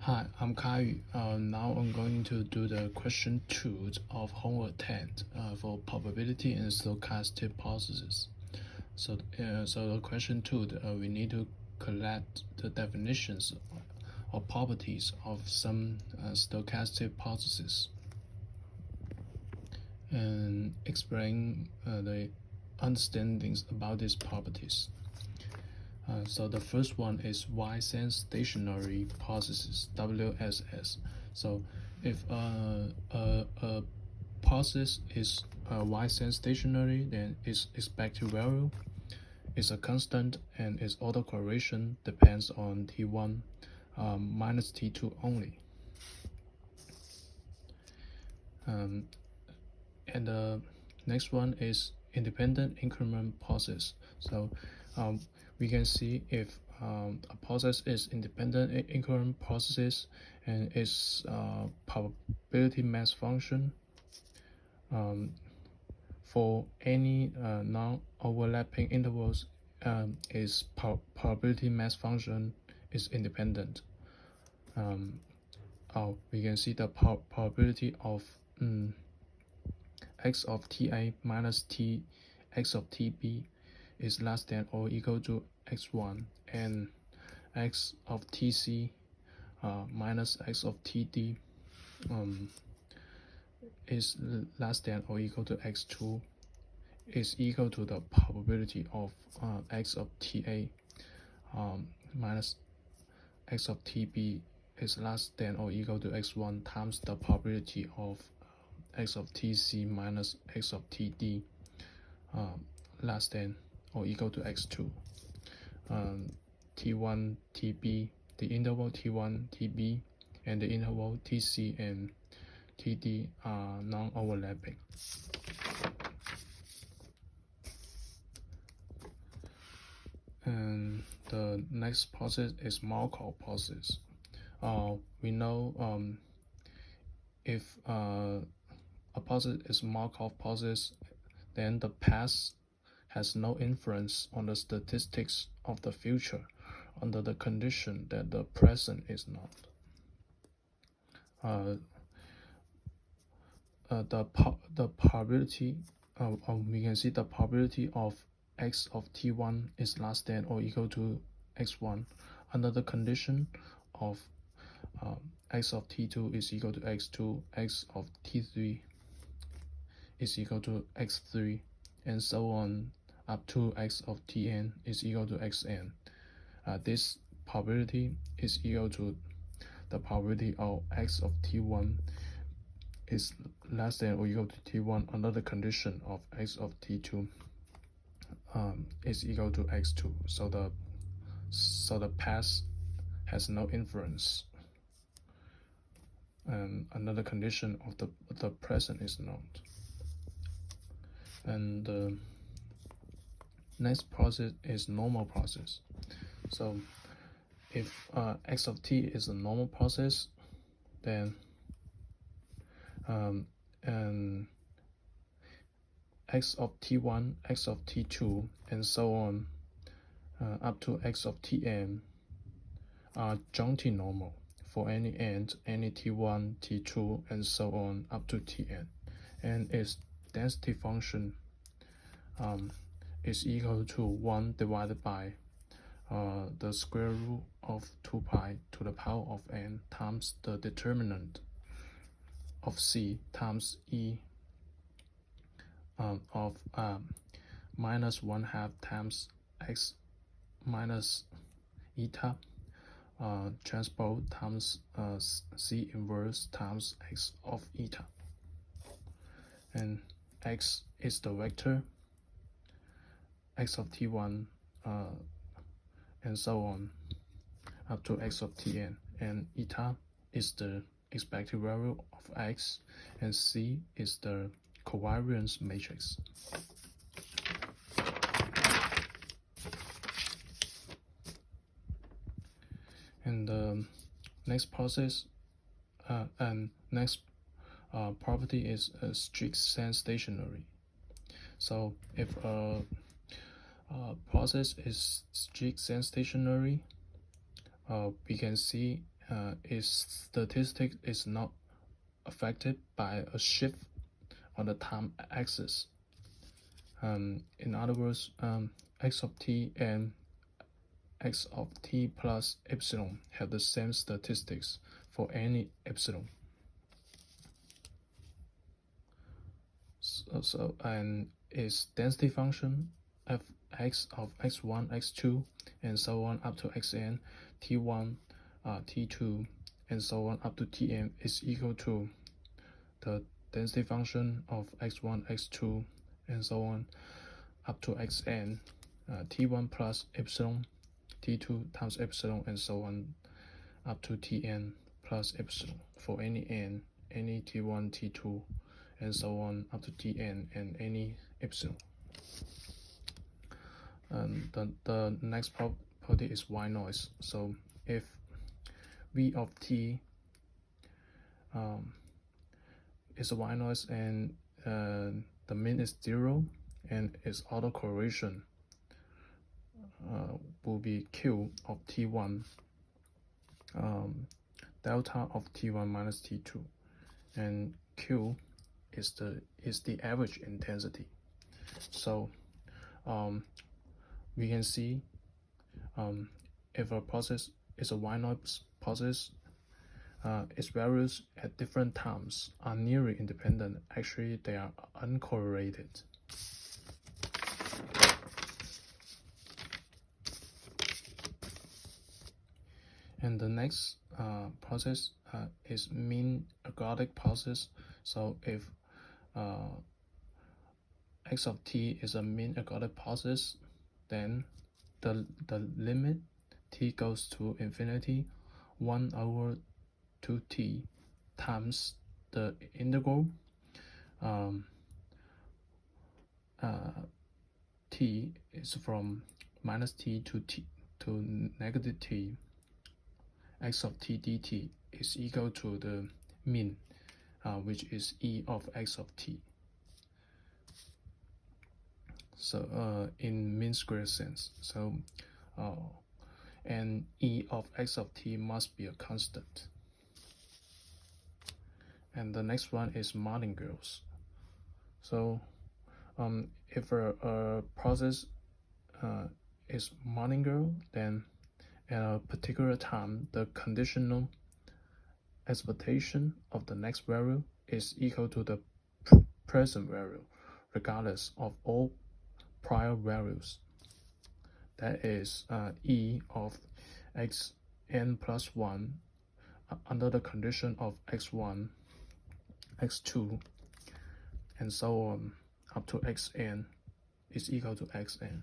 Hi, I'm Kai. Now I'm going to do the question 2 of homework 10 for probability and stochastic processes. So the question 2, we need to collect the definitions or properties of some stochastic processes and explain the understandings about these properties. So the first one is Y-sense stationary processes, WSS. So if a process is Y-sense stationary, then its expected value is a constant and its autocorrelation depends on T1 minus T2 only. And the next one is independent increment process. So we can see if a process is independent increment processes and its probability mass function for any non-overlapping intervals its probability mass function is independent. We can see the probability of x of ta minus t x of tb is less than or equal to x1, and x of tc minus x of td is less than or equal to x2 is equal to the probability of x of ta minus x of tb is less than or equal to x1 times the probability of x of tc minus x of td less than or equal to x2. T1, Tb, the interval T1, Tb, and the interval Tc and Td are non-overlapping. And the next process is Markov process. We know if a process is Markov process, then the past has no influence on the statistics of the future under the condition that the present is not. The probability, we can see the probability of x of t1 is less than or equal to x1 under the condition of x of t2 is equal to x2, x of t3 is equal to x3, and so on up to x of tn is equal to xn. This probability is equal to the probability of x of t1 is less than or equal to t1 under the condition of x of t2 is equal to x2. So the past has no influence, and another condition of the present is not. And the next process is normal process. So if x of t is a normal process, then and x of t1, x of t2, and so on up to x of tn are jointly normal for any n, any t1, t2, and so on up to tn, and its density function is equal to 1 divided by the square root of 2 pi to the power of n times the determinant of c times e of minus 1/2 times x minus eta transpose times c inverse times x of eta. And x is the vector, x of t1 and so on up to x of tn, and eta is the expected value of x, and c is the covariance matrix. And the next process and next property is strict sense stationary. So if a process is strict sense stationary, we can see its statistic is not affected by a shift on the time axis. In other words, x of t and x of t plus epsilon have the same statistics for any epsilon. And its density function fx of x1, x2, and so on up to xn, t1, t2, and so on up to tn is equal to the density function of x1, x2, and so on up to xn, t1 plus epsilon, t2 times epsilon, and so on up to tn plus epsilon for any n, any t1, t2, and so on up to tn and any epsilon. And the next property is white noise. So if v of t is a white noise and the mean is 0 and its autocorrelation will be q of t1 delta of t1 minus t2, and q is the average intensity. So we can see if a process is a white noise process, its values at different times are nearly independent. Actually, they are uncorrelated. And the next process is mean ergodic process. So if x of t is a mean ergodic process, then the limit t goes to infinity 1 over 2t times the integral t is from minus t to negative t, x of t dt is equal to the mean, which is e of x of t. So in mean square sense, so and e of x of t must be a constant. And the next one is martingales. So if a process is martingale, then at a particular time the conditional expectation of the next value is equal to the present value regardless of all prior values. That is e of xn plus 1 under the condition of x1, x2, and so on up to xn is equal to xn.